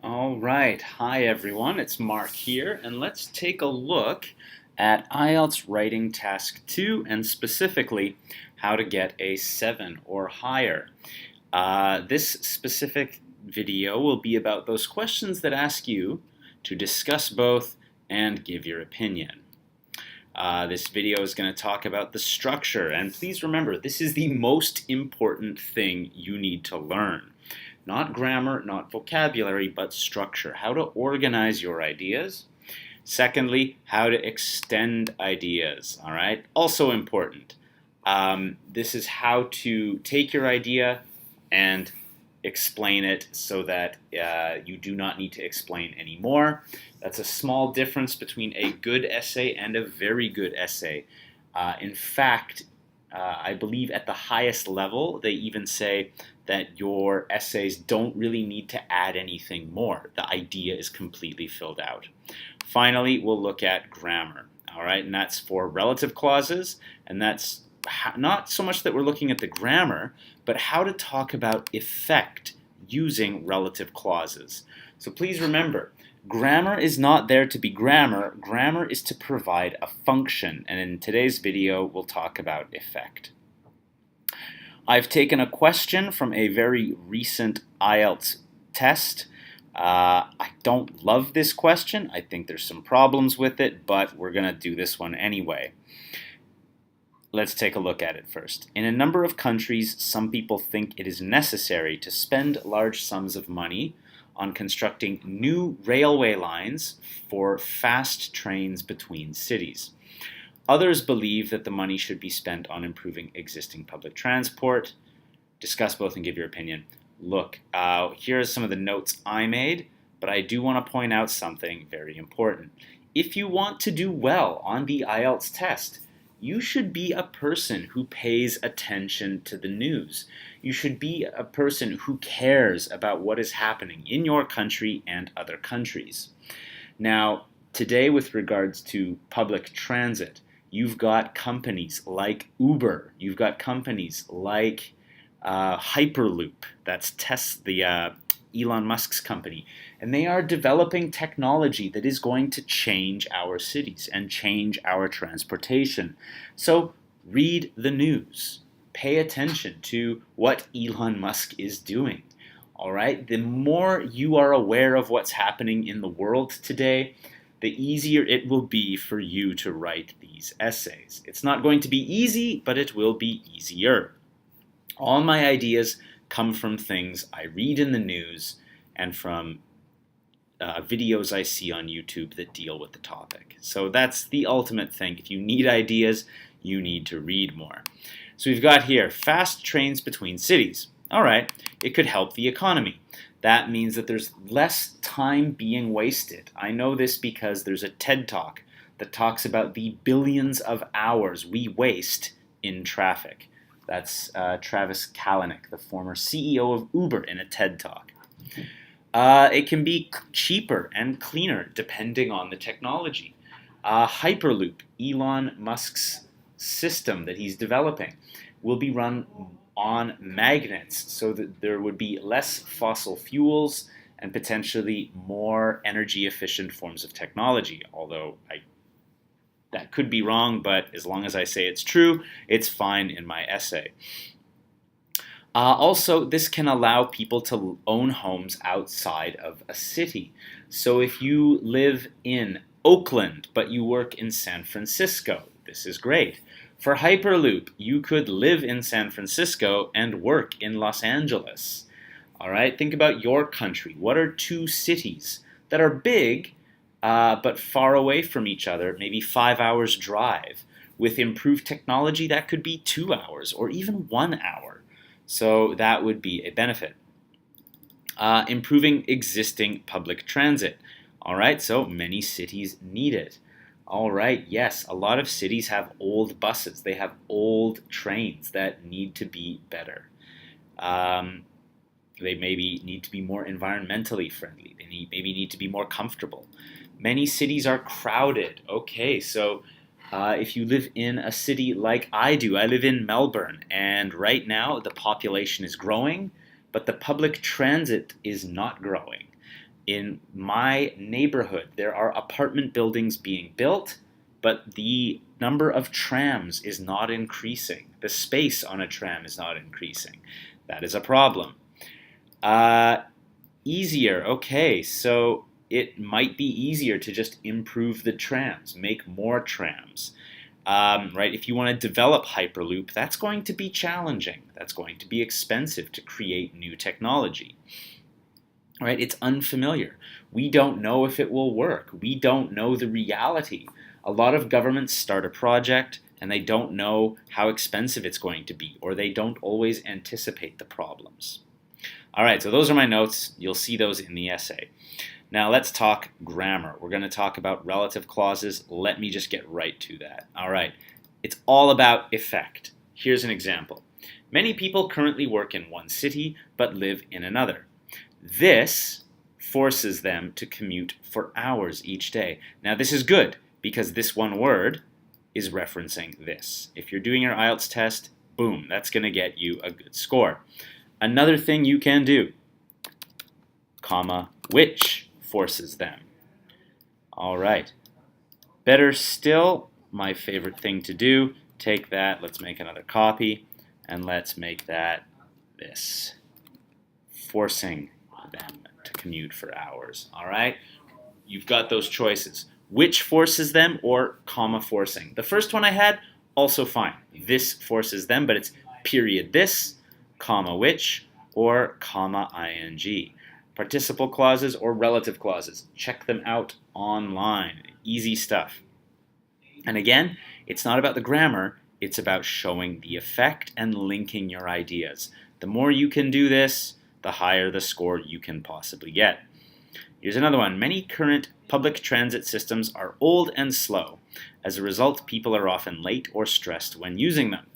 All right. Hi, everyone. It's Mark here, and let's take a look at IELTS Writing Task 2 and specifically how to get a 7 or higher. This specific video will be about those questions that ask you to discuss both and give your opinion. This video is going to talk about the structure, and please remember, this is the most important thing you need to learn. Not grammar, not vocabulary, but structure. How to organize your ideas. Secondly, how to extend ideas. All right, also important. This is how to take your idea and explain it so that you do not need to explain anymore. That's a small difference between a good essay and a very good essay. In fact, I believe at the highest level, they even say that your essays don't really need to add anything more. The idea is completely filled out. Finally, we'll look at grammar. All right, and that's for relative clauses, and that's not so much that we're looking at the grammar, but how to talk about effect using relative clauses. So please remember, grammar is not there to be grammar. Grammar is to provide a function, and in today's video, we'll talk about effect. I've taken a question from a very recent IELTS test. I don't love this question. I think there's some problems with it, but we're going to do this one anyway. Let's take a look at it first. In a number of countries, some people think it is necessary to spend large sums of money on constructing new railway lines for fast trains between cities. Others believe that the money should be spent on improving existing public transport. Discuss both and give your opinion. Look, here are some of the notes I made, but I do want to point out something very important. If you want to do well on the IELTS test, you should be a person who pays attention to the news. You should be a person who cares about what is happening in your country and other countries. Now, today with regards to public transit, you've got companies like Uber, you've got companies like Hyperloop, that's Elon Musk's company, and they are developing technology that is going to change our cities and change our transportation. So read the news. Pay attention to what Elon Musk is doing. All right? The more you are aware of what's happening in the world today, the easier it will be for you to write these essays. It's not going to be easy, but it will be easier. All my ideas come from things I read in the news and from videos I see on YouTube that deal with the topic. So that's the ultimate thing. If you need ideas, you need to read more. So we've got here, fast trains between cities. All right, it could help the economy. That means that there's less time being wasted. I know this because there's a TED Talk that talks about the billions of hours we waste in traffic. That's Travis Kalanick, the former CEO of Uber, in a TED Talk. It can be cheaper and cleaner depending on the technology. Hyperloop, Elon Musk's system that he's developing, will be run on magnets so that there would be less fossil fuels and potentially more energy efficient forms of technology, although that could be wrong, but as long as I say it's true, it's fine in my essay. Also, this can allow people to own homes outside of a city. So if you live in Oakland, but you work in San Francisco, this is great. For Hyperloop, you could live in San Francisco and work in Los Angeles. All right, think about your country. What are two cities that are big, but far away from each other, maybe 5 hours drive? With improved technology, that could be 2 hours or even 1 hour. So that would be a benefit. Improving existing public transit. All right, so many cities need it. All right, yes, a lot of cities have old buses. They have old trains that need to be better. They maybe need to be more environmentally friendly. They maybe need to be more comfortable. Many cities are crowded. Okay, so if you live in a city like I do, I live in Melbourne, and right now the population is growing, but the public transit is not growing. In my neighborhood, there are apartment buildings being built, but the number of trams is not increasing. The space on a tram is not increasing. That is a problem. Easier. Okay, so it might be easier to just improve the trams, make more trams. Right? If you want to develop Hyperloop, that's going to be challenging. That's going to be expensive to create new technology. Right? It's unfamiliar. We don't know if it will work. We don't know the reality. A lot of governments start a project and they don't know how expensive it's going to be, or they don't always anticipate the problems. All right, so those are my notes. You'll see those in the essay. Now let's talk grammar. We're going to talk about relative clauses. Let me just get right to that. All right, it's all about effect. Here's an example. Many people currently work in one city but live in another. This forces them to commute for hours each day. Now this is good because this one word is referencing this. If you're doing your IELTS test, boom, that's going to get you a good score. Another thing you can do, comma, which forces them. All right. Better still, my favorite thing to do, take that, let's make another copy, and let's make that this. Forcing them to commute for hours. All right? You've got those choices. Which forces them or comma forcing. The first one I had, also fine. This forces them, but it's period this, comma which, or comma ing. Participle clauses or relative clauses. Check them out online. Easy stuff. And again, it's not about the grammar, it's about showing the effect and linking your ideas. The more you can do this, the higher the score you can possibly get. Here's another one. Many current public transit systems are old and slow. As a result, people are often late or stressed when using them.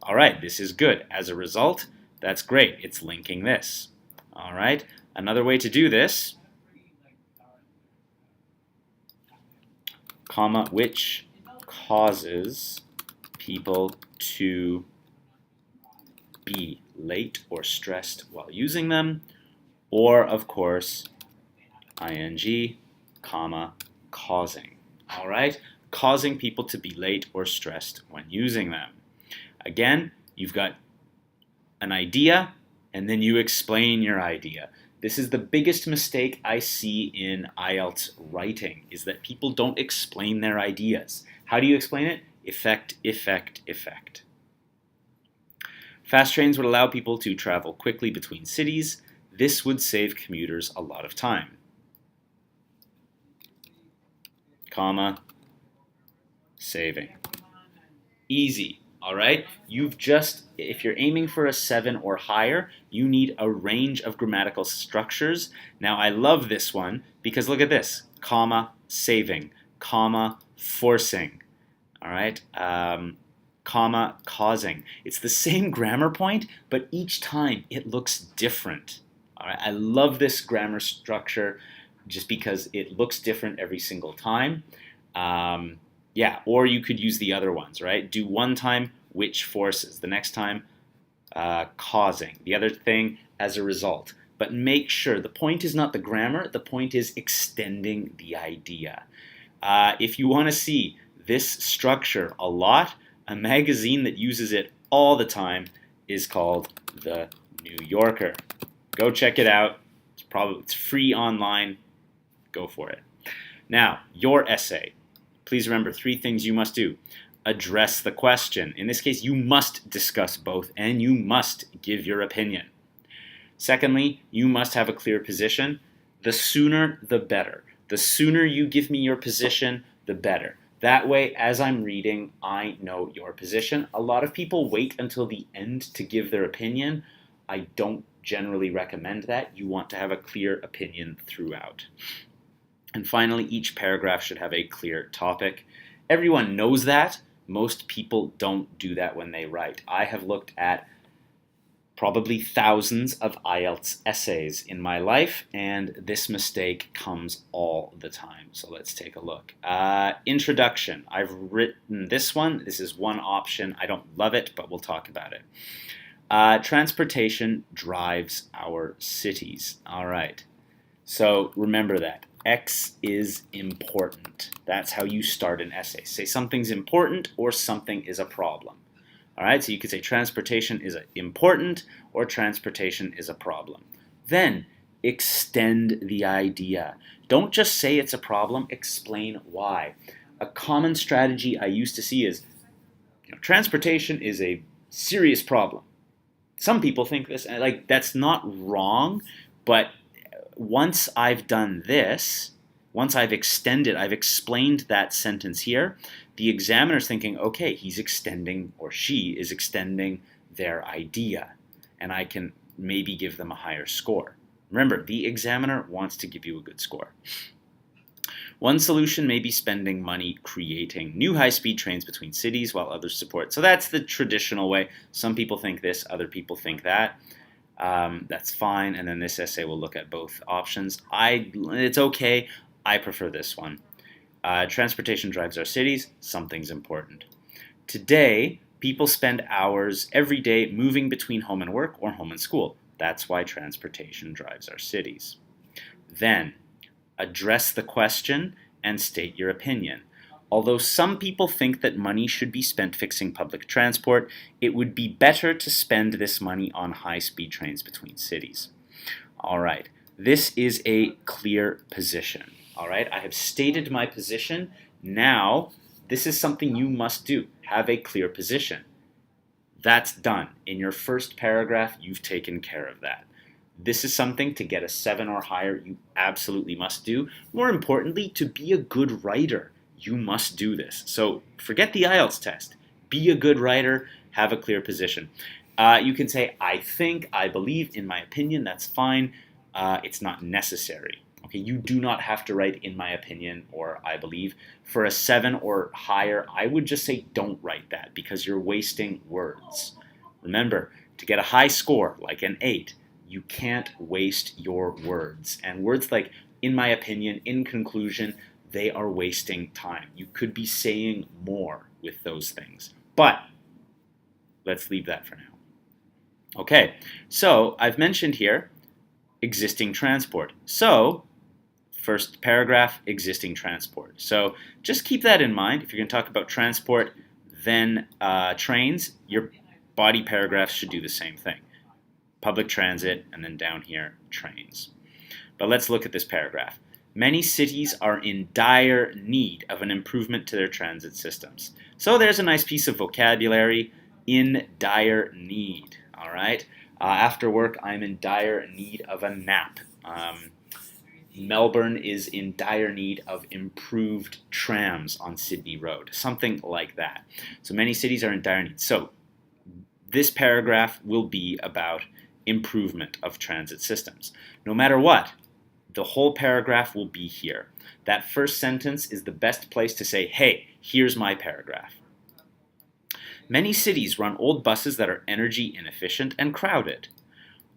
All right, this is good. As a result, that's great. It's linking this. All right, another way to do this, comma, which causes people to be late or stressed while using them, or of course ing, comma, causing. All right, causing people to be late or stressed when using them. Again, you've got an idea and then you explain your idea. This is the biggest mistake I see in IELTS writing, is that people don't explain their ideas. How do you explain it? Effect, effect, effect. Fast trains would allow people to travel quickly between cities. This would save commuters a lot of time. Comma, saving. Easy, all right? If you're aiming for a 7 or higher, you need a range of grammatical structures. Now, I love this one because look at this, comma, saving, comma, forcing, all right? Comma, causing. It's the same grammar point, but each time it looks different. All right? I love this grammar structure just because it looks different every single time. Yeah, or you could use the other ones, right? Do one time, which forces. The next time, causing. The other thing, as a result. But make sure, the point is not the grammar, the point is extending the idea. If you want to see this structure a lot, a magazine that uses it all the time is called The New Yorker. Go check it out. It's free online. Go for it. Now, your essay. Please remember 3 things you must do. Address the question. In this case, you must discuss both and you must give your opinion. Secondly, you must have a clear position. The sooner, the better. The sooner you give me your position, the better. That way, as I'm reading, I know your position. A lot of people wait until the end to give their opinion. I don't generally recommend that. You want to have a clear opinion throughout. And finally, each paragraph should have a clear topic. Everyone knows that. Most people don't do that when they write. I have looked at probably thousands of IELTS essays in my life, and this mistake comes all the time. So let's take a look. Introduction. I've written this one. This is one option. I don't love it, but we'll talk about it. Transportation drives our cities. All right. So remember that. X is important. That's how you start an essay. Say something's important or something is a problem. All right, so you could say transportation is important or transportation is a problem. Then extend the idea. Don't just say it's a problem, explain why. A common strategy I used to see is, transportation is a serious problem. Some people think this, and like that's not wrong, but once I've done this, once I've extended, I've explained that sentence here, the examiner's thinking, okay, he's extending or she is extending their idea, and I can maybe give them a higher score. Remember, the examiner wants to give you a good score. One solution may be spending money creating new high-speed trains between cities while others support. So that's the traditional way. Some people think this, other people think that. That's fine, and then this essay will look at both options. It's okay. I prefer this one. Transportation drives our cities. Something's important. Today, people spend hours every day moving between home and work or home and school. That's why transportation drives our cities. Then, address the question and state your opinion. Although some people think that money should be spent fixing public transport, it would be better to spend this money on high-speed trains between cities. All right, this is a clear position. All right, I have stated my position. Now, this is something you must do. Have a clear position. That's done. In your first paragraph, you've taken care of that. This is something to get a 7 or higher you absolutely must do. More importantly, to be a good writer, you must do this. So forget the IELTS test. Be a good writer, have a clear position. You can say, I think, I believe, in my opinion, that's fine. It's not necessary. Okay, you do not have to write in my opinion or I believe. For a 7 or higher, I would just say don't write that because you're wasting words. Remember, to get a high score, like an 8, you can't waste your words. And words like, in my opinion, in conclusion, they are wasting time. You could be saying more with those things. But let's leave that for now. Okay, so I've mentioned here existing transport. So, first paragraph, existing transport. So just keep that in mind. If you're going to talk about transport, then trains, your body paragraphs should do the same thing. Public transit, and then down here, trains. But let's look at this paragraph. Many cities are in dire need of an improvement to their transit systems. So there's a nice piece of vocabulary, in dire need. All right. After work, I'm in dire need of a nap. Melbourne is in dire need of improved trams on Sydney Road. Something like that. So many cities are in dire need. So this paragraph will be about improvement of transit systems. No matter what, the whole paragraph will be here. That first sentence is the best place to say, hey, here's my paragraph. Many cities run old buses that are energy inefficient and crowded.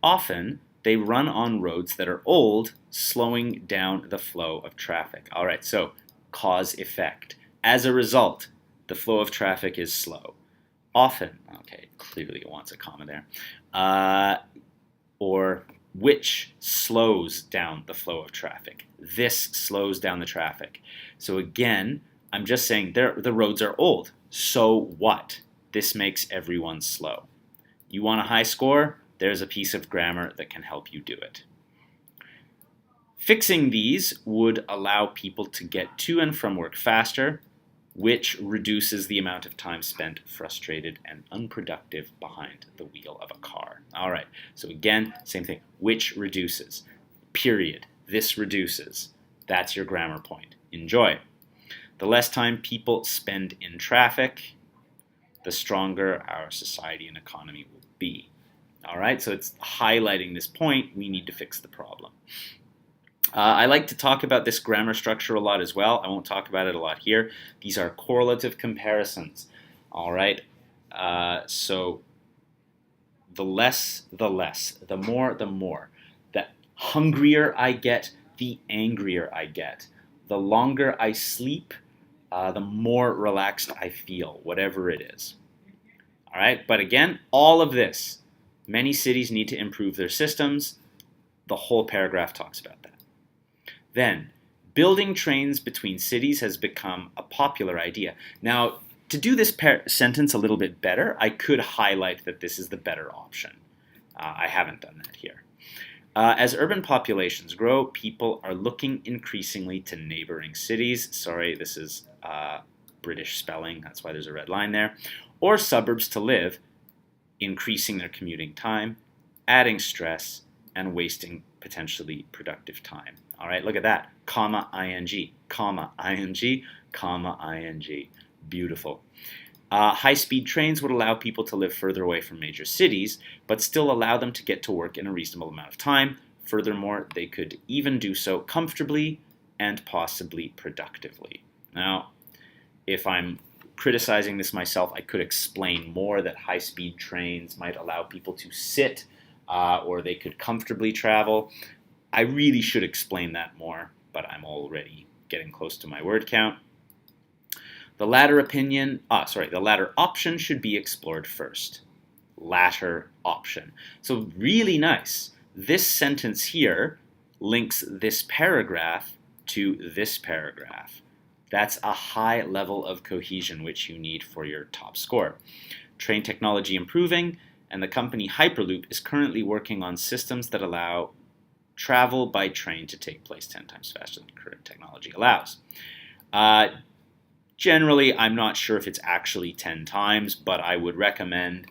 Often, they run on roads that are old, slowing down the flow of traffic. All right, so cause-effect. As a result, the flow of traffic is slow. Often, okay, clearly it wants a comma there, or which slows down the flow of traffic. This slows down the traffic. So again, I'm just saying the roads are old. So what? This makes everyone slow. You want a high score? There's a piece of grammar that can help you do it. Fixing these would allow people to get to and from work faster, which reduces the amount of time spent frustrated and unproductive behind the wheel of a car. All right, so again, same thing. Which reduces, period. This reduces. That's your grammar point. Enjoy. The less time people spend in traffic, the stronger our society and economy will be. All right, so it's highlighting this point. We need to fix the problem. I like to talk about this grammar structure a lot as well. I won't talk about it a lot here. These are correlative comparisons. All right, so the less, the less. The more, the more. The hungrier I get, the angrier I get. The longer I sleep, the more relaxed I feel, whatever it is. All right, but again, all of this, many cities need to improve their systems. The whole paragraph talks about that. Then, building trains between cities has become a popular idea. Now, to do this sentence a little bit better, I could highlight that this is the better option. I haven't done that here. As urban populations grow, people are looking increasingly to neighboring cities. Sorry, this is British spelling, that's why there's a red line there. Or suburbs to live, increasing their commuting time, adding stress, and wasting potentially productive time. All right, look at that. Comma, ing, comma, ing, comma, ing. Beautiful. High-speed trains would allow people to live further away from major cities, but still allow them to get to work in a reasonable amount of time. Furthermore, they could even do so comfortably and possibly productively. Now, if I'm criticizing this myself, I could explain more that high-speed trains might allow people to sit or they could comfortably travel. I really should explain that more, but I'm already getting close to my word count. The latter option should be explored first. Latter option. So really nice. This sentence here links this paragraph to this paragraph. That's a high level of cohesion which you need for your top score. Train technology improving, and the company Hyperloop is currently working on systems that allow travel by train to take place 10 times faster than current technology allows. Generally, I'm not sure if it's actually 10 times, but I would recommend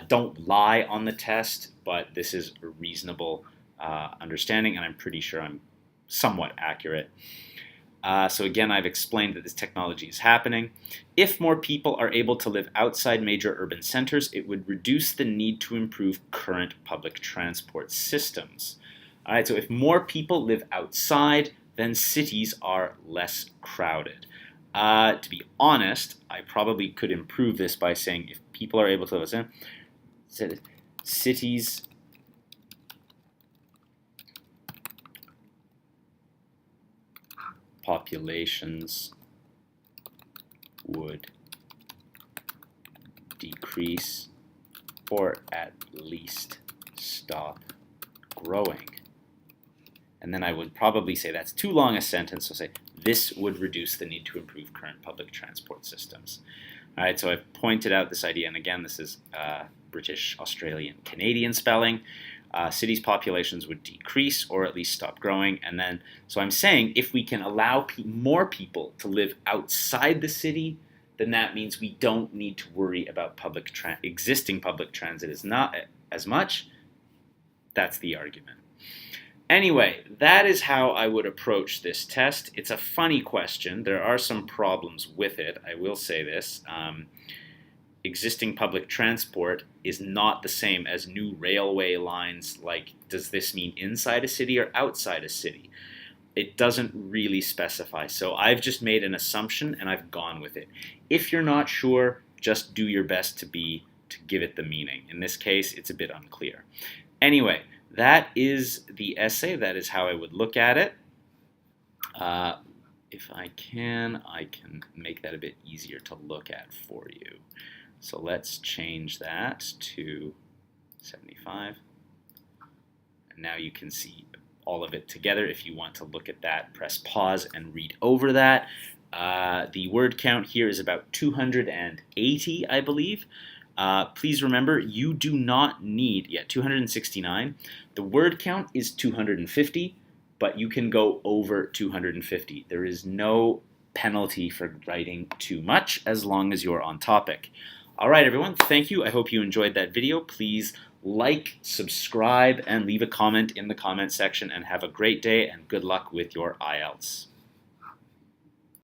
don't lie on the test, but this is a reasonable understanding, and I'm pretty sure I'm somewhat accurate. So again, I've explained that this technology is happening. If more people are able to live outside major urban centers, it would reduce the need to improve current public transport systems. All right, so if more people live outside, then cities are less crowded. To be honest, I probably could improve this by saying if people are able to live in cities populations would decrease or at least stop growing. And then I would probably say that's too long a sentence, so say this would reduce the need to improve current public transport systems. All right, so I've pointed out this idea, and again, this is British, Australian, Canadian spelling. Cities' populations would decrease or at least stop growing. And then, so I'm saying if we can allow more people to live outside the city, then that means we don't need to worry about existing public transit is not as much. That's the argument. Anyway, that is how I would approach this test. It's a funny question. There are some problems with it. I will say this. Existing public transport is not the same as new railway lines. Like, does this mean inside a city or outside a city? It doesn't really specify. So I've just made an assumption and I've gone with it. If you're not sure, just do your best to give it the meaning. In this case, it's a bit unclear. Anyway, that is the essay. That is how I would look at it. If I can make that a bit easier to look at for you. So let's change that to 75. And now you can see all of it together. If you want to look at that, press pause and read over that. The word count here is about 280, I believe. Please remember, you do not need, 269. The word count is 250, but you can go over 250. There is no penalty for writing too much as long as you're on topic. All right, everyone, thank you. I hope you enjoyed that video. Please like, subscribe, and leave a comment in the comment section, and have a great day and good luck with your IELTS.